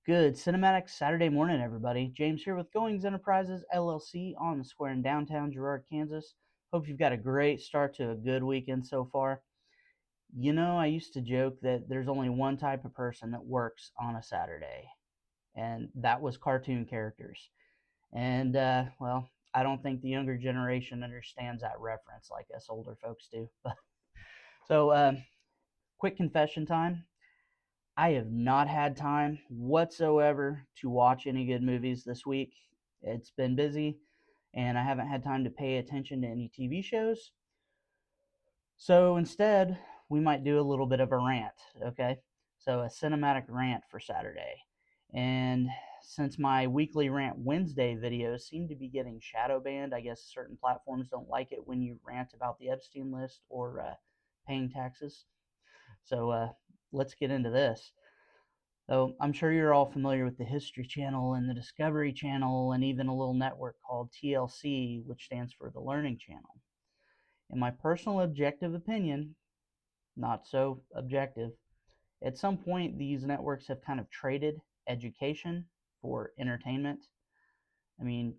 Good cinematic Saturday morning, everybody. James here with Goings Enterprises LLC on the square in downtown Girard, Kansas. Hope you've got a great start to a good weekend so far. I used to joke that there's only one type of person that works on a Saturday, and that was cartoon characters. And, well, I don't think the younger generation understands that reference like us older folks do. So, quick confession time. I have not had time whatsoever to watch any good movies this week. It's been busy, and I haven't had time to pay attention to any TV shows. So instead, we might do a little bit of a rant, okay? So a cinematic rant for Saturday. And since my weekly Rant Wednesday videos seem to be getting shadow banned, I guess certain platforms don't like it when you rant about the Epstein list or paying taxes. So let's get into this. So I'm sure you're all familiar with the History Channel and the Discovery Channel and even a little network called TLC, which stands for the Learning Channel. In my personal objective opinion, not so objective, at some point these networks have kind of traded education for entertainment. I mean,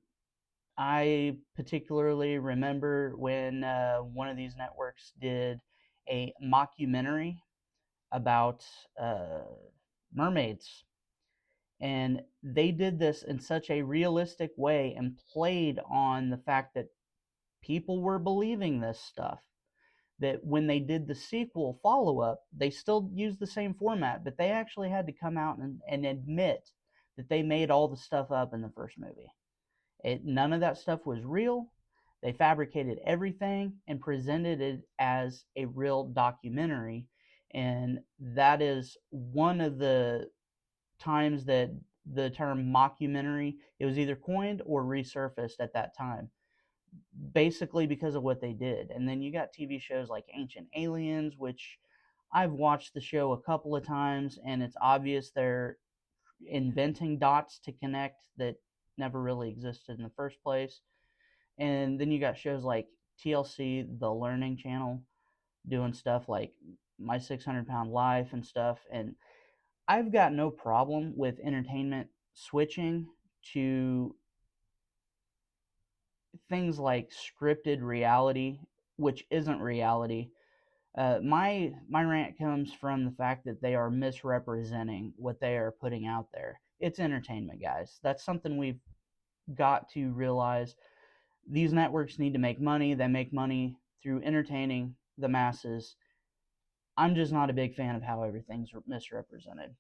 I particularly remember when one of these networks did a mockumentary about uh, mermaids, and they did this in such a realistic way and played on the fact that people were believing this stuff, that when they did the sequel follow-up, they still used the same format, but they actually had to come out and admit that they made all the stuff up in the first movie. None of that stuff was real. They fabricated everything and presented it as a real documentary, and that is one of the times that the term mockumentary, it was either coined or resurfaced at that time, basically because of what they did. And then you got TV shows like Ancient Aliens, which I've watched the show a couple of times, and it's obvious they're inventing dots to connect that never really existed in the first place. And then you got shows like TLC, the Learning Channel, doing stuff like My 600-Pound Life and stuff. And I've got no problem with entertainment switching to things like scripted reality, which isn't reality. My rant comes from the fact that they are misrepresenting what they are putting out there. It's entertainment, guys. That's something we've got to realize. These networks need to make money. They make money through entertaining the masses. I'm just not a big fan of how everything's misrepresented.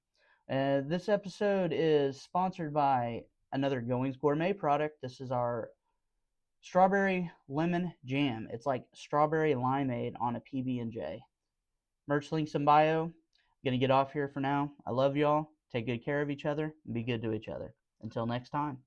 This episode is sponsored by another Goings Gourmet product. This is our strawberry lemon jam. It's like strawberry limeade on a PB&J. Merch links in bio. I'm going to get off here for now. I love y'all. Take good care of each other and be good to each other. Until next time.